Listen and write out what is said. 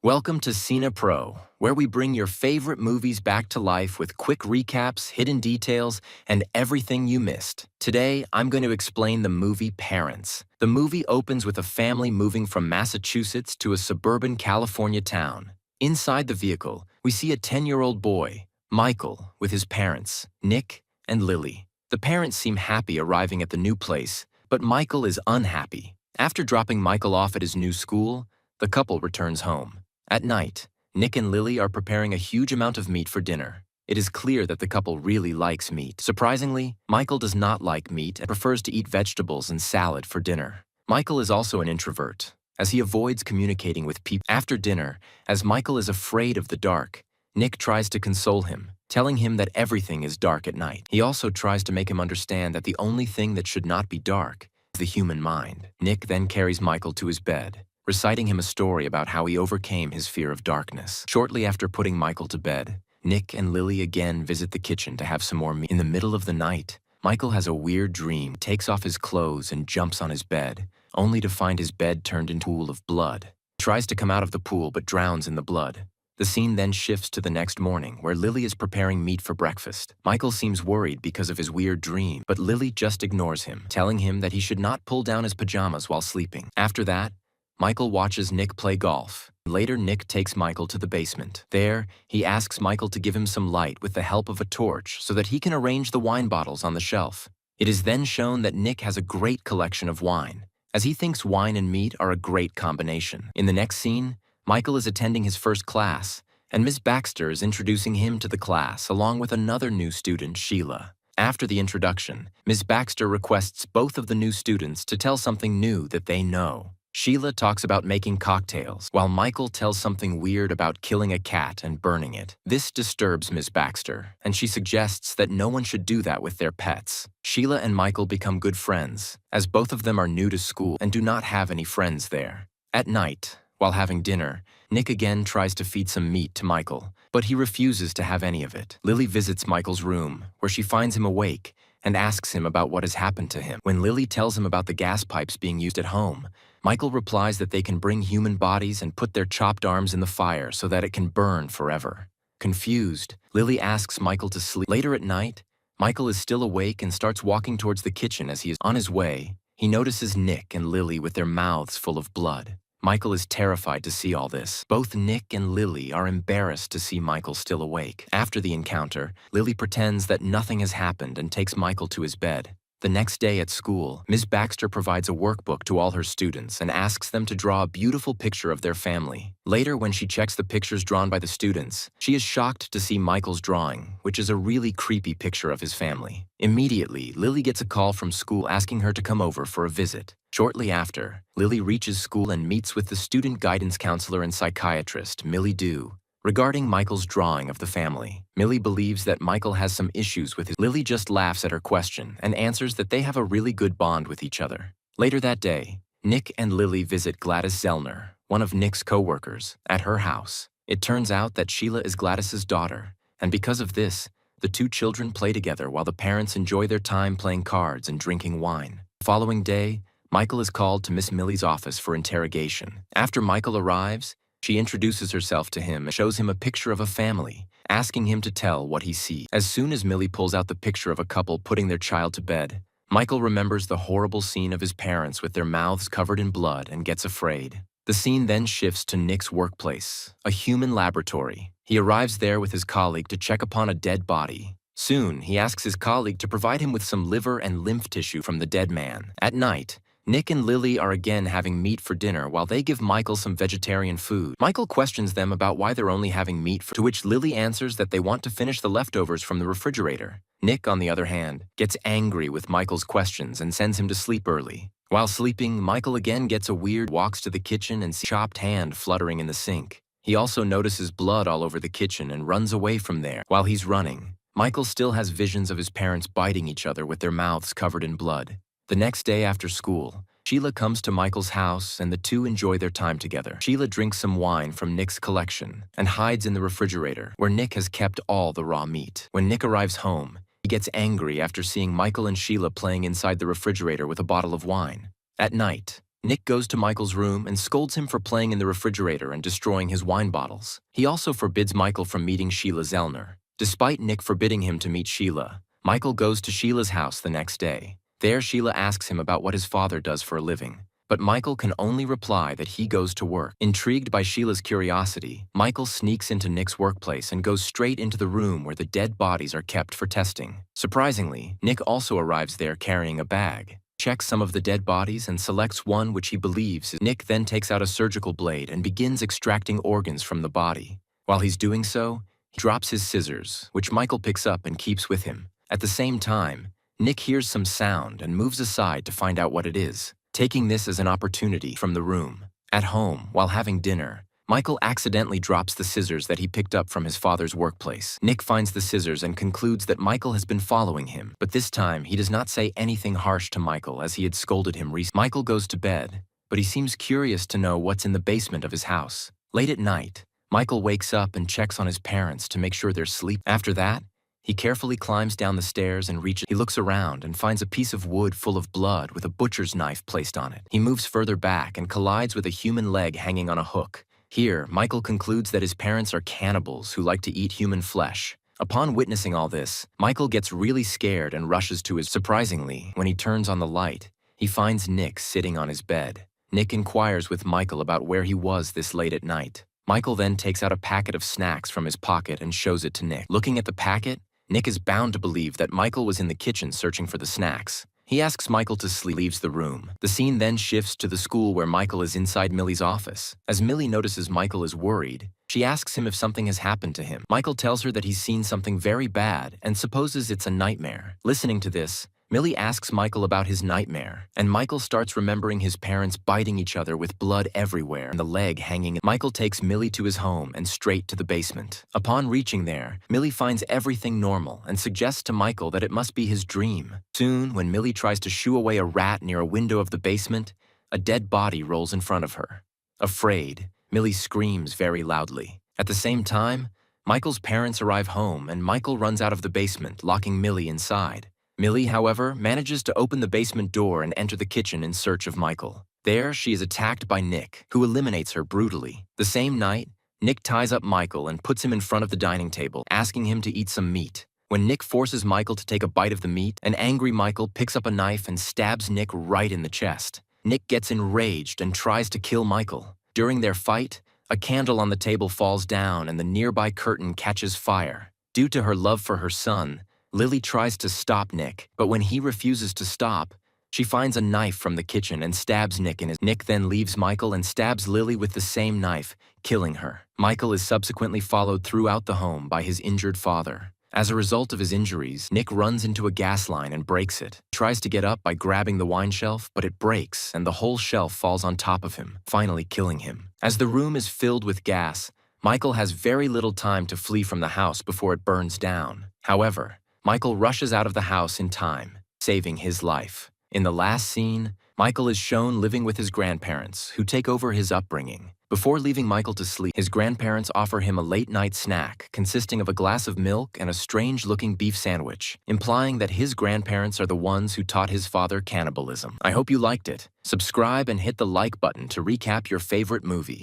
Welcome to CINEPRO, where we bring your favorite movies back to life with quick recaps, hidden details, and everything you missed. Today, I'm going to explain the movie Parents. The movie opens with a family moving from Massachusetts to a suburban California town. Inside the vehicle, we see a 10-year-old boy, Michael, with his parents, Nick and Lily. The parents seem happy arriving at the new place, but Michael is unhappy. After dropping Michael off at his new school, the couple returns home. At night, Nick and Lily are preparing a huge amount of meat for dinner. It is clear that the couple really likes meat. Surprisingly, Michael does not like meat and prefers to eat vegetables and salad for dinner. Michael is also an introvert, as he avoids communicating with people. After dinner, as Michael is afraid of the dark, Nick tries to console him, telling him that everything is dark at night. He also tries to make him understand that the only thing that should not be dark is the human mind. Nick then carries Michael to his bed, reciting him a story about how he overcame his fear of darkness. Shortly after putting Michael to bed, Nick and Lily again visit the kitchen to have some more meat. In the middle of the night, Michael has a weird dream, takes off his clothes and jumps on his bed, only to find his bed turned into a pool of blood. He tries to come out of the pool but drowns in the blood. The scene then shifts to the next morning, where Lily is preparing meat for breakfast. Michael seems worried because of his weird dream, but Lily just ignores him, telling him that he should not pull down his pajamas while sleeping. After that, Michael watches Nick play golf. Later, Nick takes Michael to the basement. There, he asks Michael to give him some light with the help of a torch so that he can arrange the wine bottles on the shelf. It is then shown that Nick has a great collection of wine, as he thinks wine and meat are a great combination. In the next scene, Michael is attending his first class, and Ms. Baxter is introducing him to the class along with another new student, Sheila. After the introduction, Ms. Baxter requests both of the new students to tell something new that they know. Sheila talks about making cocktails, while Michael tells something weird about killing a cat and burning it. This disturbs Ms. Baxter, and she suggests that no one should do that with their pets. Sheila and Michael become good friends, as both of them are new to school and do not have any friends there. At night, while having dinner, Nick again tries to feed some meat to Michael, but he refuses to have any of it. Lily visits Michael's room, where she finds him awake and asks him about what has happened to him. When Lily tells him about the gas pipes being used at home, Michael replies that they can bring human bodies and put their chopped arms in the fire so that it can burn forever. Confused, Lily asks Michael to sleep. Later at night, Michael is still awake and starts walking towards the kitchen. As he is on his way, he notices Nick and Lily with their mouths full of blood. Michael is terrified to see all this. Both Nick and Lily are embarrassed to see Michael still awake. After the encounter, Lily pretends that nothing has happened and takes Michael to his bed. The next day at school, Ms. Baxter provides a workbook to all her students and asks them to draw a beautiful picture of their family. Later, when she checks the pictures drawn by the students, she is shocked to see Michael's drawing, which is a really creepy picture of his family. Immediately, Lily gets a call from school asking her to come over for a visit. Shortly after, Lily reaches school and meets with the student guidance counselor and psychiatrist, Millie Dew, regarding Michael's drawing of the family. Millie believes that Michael has some issues with his. Lily just laughs at her question and answers that they have a really good bond with each other. Later that day, Nick and Lily visit Gladys Zellner, one of Nick's co-workers, at her house. It turns out that Sheila is Gladys's daughter, and because of this, the two children play together while the parents enjoy their time playing cards and drinking wine. The following day, Michael is called to Miss Millie's office for interrogation. After Michael arrives, she introduces herself to him and shows him a picture of a family, asking him to tell what he sees. As soon as Millie pulls out the picture of a couple putting their child to bed, Michael remembers the horrible scene of his parents with their mouths covered in blood and gets afraid. The scene then shifts to Nick's workplace, a human laboratory. He arrives there with his colleague to check upon a dead body. Soon, he asks his colleague to provide him with some liver and lymph tissue from the dead man. At night, Nick and Lily are again having meat for dinner while they give Michael some vegetarian food. Michael questions them about why they're only having meat, to which Lily answers that they want to finish the leftovers from the refrigerator. Nick, on the other hand, gets angry with Michael's questions and sends him to sleep early. While sleeping, Michael again gets a weird walks to the kitchen and sees a chopped hand fluttering in the sink. He also notices blood all over the kitchen and runs away from there. While he's running, Michael still has visions of his parents biting each other with their mouths covered in blood. The next day after school, Sheila comes to Michael's house and the two enjoy their time together. Sheila drinks some wine from Nick's collection and hides in the refrigerator, where Nick has kept all the raw meat. When Nick arrives home, he gets angry after seeing Michael and Sheila playing inside the refrigerator with a bottle of wine. At night, Nick goes to Michael's room and scolds him for playing in the refrigerator and destroying his wine bottles. He also forbids Michael from meeting Sheila Zellner. Despite Nick forbidding him to meet Sheila, Michael goes to Sheila's house the next day. There, Sheila asks him about what his father does for a living, but Michael can only reply that he goes to work. Intrigued by Sheila's curiosity, Michael sneaks into Nick's workplace and goes straight into the room where the dead bodies are kept for testing. Surprisingly, Nick also arrives there carrying a bag, checks some of the dead bodies and selects one which he believes is. Nick then takes out a surgical blade and begins extracting organs from the body. While he's doing so, he drops his scissors, which Michael picks up and keeps with him. At the same time, Nick hears some sound and moves aside to find out what it is, taking this as an opportunity from the room. At home, while having dinner, Michael accidentally drops the scissors that he picked up from his father's workplace. Nick finds the scissors and concludes that Michael has been following him, but this time he does not say anything harsh to Michael as he had scolded him recently. Michael goes to bed, but he seems curious to know what's in the basement of his house. Late at night, Michael wakes up and checks on his parents to make sure they're asleep. After that, he carefully climbs down the stairs and reaches. He looks around and finds a piece of wood full of blood with a butcher's knife placed on it. He moves further back and collides with a human leg hanging on a hook. Here, Michael concludes that his parents are cannibals who like to eat human flesh. Upon witnessing all this, Michael gets really scared and rushes to his. Surprisingly, when he turns on the light, he finds Nick sitting on his bed. Nick inquires with Michael about where he was this late at night. Michael then takes out a packet of snacks from his pocket and shows it to Nick. Looking at the packet, Nick is bound to believe that Michael was in the kitchen searching for the snacks. He asks Michael to sleep, leaves the room. The scene then shifts to the school where Michael is inside Millie's office. As Millie notices Michael is worried, she asks him if something has happened to him. Michael tells her that he's seen something very bad and supposes it's a nightmare. Listening to this, Millie asks Michael about his nightmare, and Michael starts remembering his parents biting each other with blood everywhere and the leg hanging. Michael takes Millie to his home and straight to the basement. Upon reaching there, Millie finds everything normal and suggests to Michael that it must be his dream. Soon, when Millie tries to shoo away a rat near a window of the basement, a dead body rolls in front of her. Afraid, Millie screams very loudly. At the same time, Michael's parents arrive home and Michael runs out of the basement, locking Millie inside. Millie, however, manages to open the basement door and enter the kitchen in search of Michael. There, she is attacked by Nick, who eliminates her brutally. The same night, Nick ties up Michael and puts him in front of the dining table, asking him to eat some meat. When Nick forces Michael to take a bite of the meat, an angry Michael picks up a knife and stabs Nick right in the chest. Nick gets enraged and tries to kill Michael. During their fight, a candle on the table falls down and the nearby curtain catches fire. Due to her love for her son, Lily tries to stop Nick, but when he refuses to stop, she finds a knife from the kitchen and stabs Nick in his. Nick then leaves Michael and stabs Lily with the same knife, killing her. Michael is subsequently followed throughout the home by his injured father. As a result of his injuries, Nick runs into a gas line and breaks it. He tries to get up by grabbing the wine shelf, but it breaks and the whole shelf falls on top of him, finally killing him. As the room is filled with gas, Michael has very little time to flee from the house before it burns down. However, Michael rushes out of the house in time, saving his life. In the last scene, Michael is shown living with his grandparents, who take over his upbringing. Before leaving Michael to sleep, his grandparents offer him a late-night snack consisting of a glass of milk and a strange-looking beef sandwich, implying that his grandparents are the ones who taught his father cannibalism. I hope you liked it. Subscribe and hit the like button to recap your favorite movie.